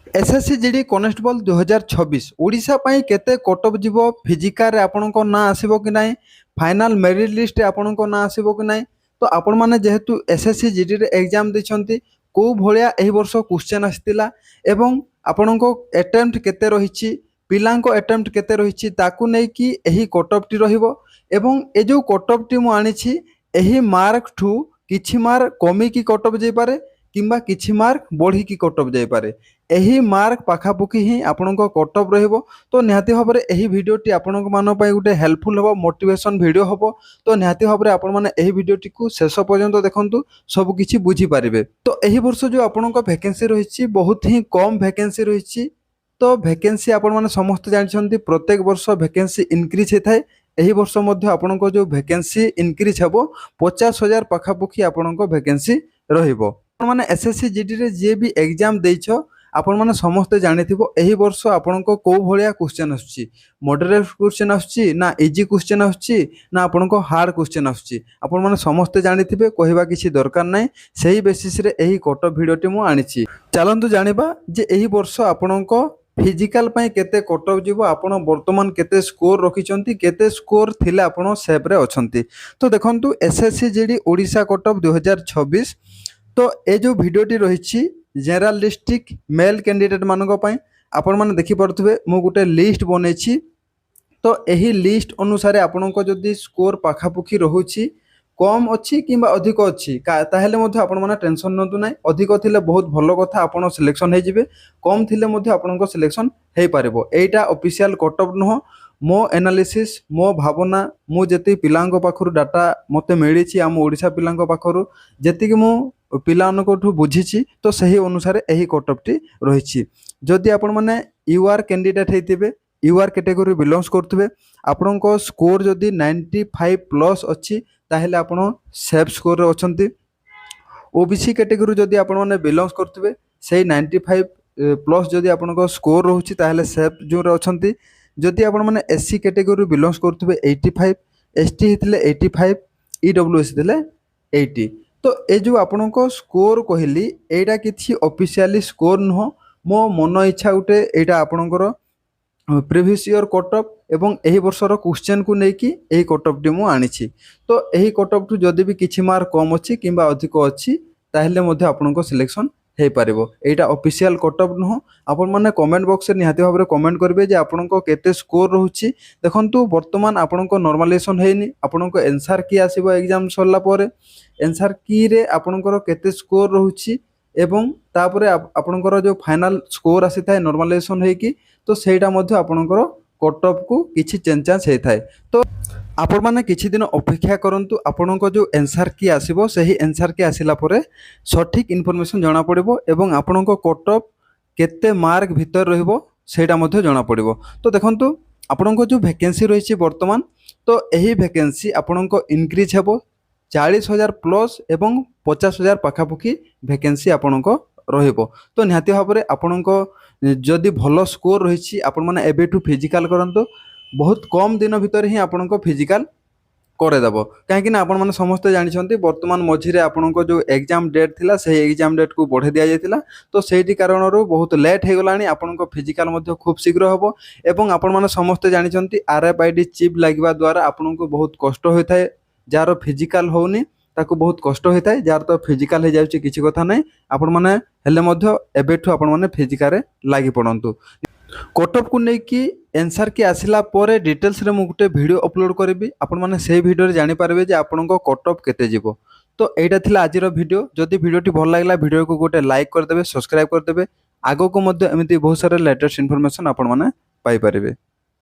SSC GD constable 2026 Odisha पाई केते cut up जीव physical रे आपनको ना आसीबो कि नाही फाइनल मेरिट लिस्ट रे आपनको ना आसीबो कि नाही तो आपण माने जेहेतु एसएससी जीडी रे एग्जाम दैछंती को भलिया एही वर्ष क्वेश्चन आस्तिला एवं आपनको अटेम्प्ट केते रहिछि पिलांको अटेम्प्ट केते रहिछि ताकू नै कि एही कटअप टी रहिबो एवं ए जो कटअप टी मु आनिछि एही मार्क ठू किछि मार्क कमी की कटअप जाई पारे किंबा किछि मार्क बढ़ी की कटअप जाई पारे एही मार्क पाखापुखी ही आपणक कटअप रहिबो। तो निहाती भाबरे एही भिडियोटी आपणक मान पई गुटे हेल्पफुल हबो मोटिवेशन भिडियो हबो। तो निहाती भाबरे आपण माने एही भिडियोटी को शेष पर्यंत देखंतु सब किछि बुझी पारिबे। तो एही वर्ष जो आपणक वैकेंसी रहिछि बहुत ही कम वैकेंसी रहिछि। तो वैकेंसी आपण माने समस्त जानिछंती प्रत्येक वर्ष वैकेंसी इनक्रीज हेथाय एही वर्ष मध्ये आपणक जो वैकेंसी इनक्रीज हबो 50,000 पाखापुखी आपणक वैकेंसी रहिबो। आपण माने एसएससी जीडी रे जे भी एग्जाम देइछो आपण माने समस्त जानिथिबो एही वर्ष आपनको को भलिया क्वेश्चन आछी मॉडरेट क्वेश्चन आछी ना इजी क्वेश्चन आछी ना आपनको हार्ड क्वेश्चन आछी आपण माने समस्त जानिथिबे कहबा किछि दरकार नै सेही बेसिस रे एही कट भिडियोटी मु आनिछि। चलंतु जानिबा जे एही वर्ष आपनको फिजिकल पई केते कटअप जीवो आपण वर्तमान केते स्कोर रखिचंती केते स्कोर थिले आपण सेव रे अछंती। तो देखंतु एसएससी जीडी ओडिशा कटअप 2026 तो ए जो भिडियोटी रहिछि जनरल डिस्ट्रिक्ट मेल कैंडिडेट मानक पई आपण माने देखि परथुबे मु गुटे लिस्ट बनेछि। तो एही लिस्ट अनुसार आपनको जदि स्कोर पाखापुखी रहुछि कम अच्छी किंबा अधिक अच्छी ताहेले मध्ये आपण माने टेंशन नतु नै अधिक थिले बहुत भलो कथा आपण सिलेक्शन हे जिवे कम थिले मध्ये आपनको सिलेक्शन हे पारिबो। एटा ऑफिशियल कटअप नहो मो एनालिसिस मो भावना मु जेति पिलांको पाखरु डाटा मते मिलिछि हम ओडिसा पिलांको पाखरु जेति कि मु पिलानकोठु बुझिछि तो सही अनुसार एही कटअप टी रहिछि। जदि आपण माने यूआर कैंडिडेट हेतिबे यूआर कैटेगरी बिलोंग्स करथुबे आपनको स्कोर जदि 95 प्लस अछि ताहेले आपण सेफ स्कोर रे अछंती। ओबीसी कैटेगरी जदि आपण माने बिलोंग्स करथुबे सेही 95 प्लस जदि आपनको स्कोर रहउछि ताहेले सेफ जो रे अछंती। जदि आपण माने एससी कैटेगरी बिलोंग्स करथुबे 85 एसटी हितले 85 ईडब्ल्यूएस हितले 80। तो ए जो आपनको स्कोर कहली एटा किछि ऑफिशियली स्कोर नुह मो मन इच्छा उठे एटा आपनकर प्रीवियस ईयर कटअप एवं एही वर्षर क्वेश्चन को नेकी एही कटअप टी मु आनिछि। तो एही कटअप टू जदि भी किछि मार्क कम अछि किंबा अधिक अछि ताहेले मध्ये आपनको सिलेक्शन हे पारिबो। एटा ऑफिशियल कटअप नुह आपण माने कमेंट बॉक्स रे निहाती भाबरे कमेंट करबे जे आपनको केते स्कोर रहउछि। देखंतु वर्तमान आपनको नॉर्मलाइजेशन हेनी आपनको आंसर की आसीबो एग्जाम सरला परे आंसर की रे आपनकर केते स्कोर रहउछि एवं तापरे आपनकर जो फाइनल स्कोर आसी थाए नॉर्मलाइजेशन हे कि तो सेटा मध्ये आपनकर कटअप को किछि चेंजेस हे थाए। तो आपण माने किछि दिन अपेक्षा करंतु आपनको जो आंसर की आसीबो सही आंसर की आसिला परे सठिक इन्फॉर्मेशन जणा पड़िबो एवं आपनको कटअप केते मार्क भीतर रहइबो सेटा मध्ये जणा पड़िबो। तो देखंतु आपनको जो वैकेंसी रहिछि वर्तमान तो एही वैकेंसी आपनको इंक्रीज हेबो 40,000 प्लस एवं 50,000 पाखापुखी वैकेंसी आपनको रहिबो। तो निहाती भाबरे आपनको जदि भलो स्कोर रहिछि आपण माने एबेटू फिजिकल करंतो बहुत कम दिन भीतर ही आपनको फिजिकल करे दबो काहेकि ना आपण माने समस्त जानिछंती वर्तमान मझिरे आपनको जो एग्जाम डेट थिला से एग्जाम डेट को बढ़े दिया जायतिला। तो सेठी कारणरो बहुत लेट हे गलानी आपनको फिजिकल मध्ये खूब शीघ्र हबो एवं आपण माने समस्त जानिछंती आरएफआईडी चिप लागवा द्वारा आपनको बहुत कष्ट होइथाय जार फिजिकल होउनी ताको बहुत कष्ट होता है जार तो फिजिकल हो जाउची किछि कथा नै आपण माने हेले मध्ये एबेठु आपण माने फिजिकल रे लागि पड़ंतु। कटअप को नै कि आंसर की आसिला परे डिटेल्स रे मु गुटे वीडियो अपलोड करबी आपण माने सेही वीडियो रे जानि पारबे जे आपनको कटअप केते जिवो। तो एटा थिला आजिर वीडियो जदि वीडियोटी भल लागला वीडियो को गुटे लाइक कर देबे सब्सक्राइब कर देबे आगो को मध्ये एमिति बहुत सारा लेटेस्ट इन्फॉर्मेशन आपण माने पाई पारिबे।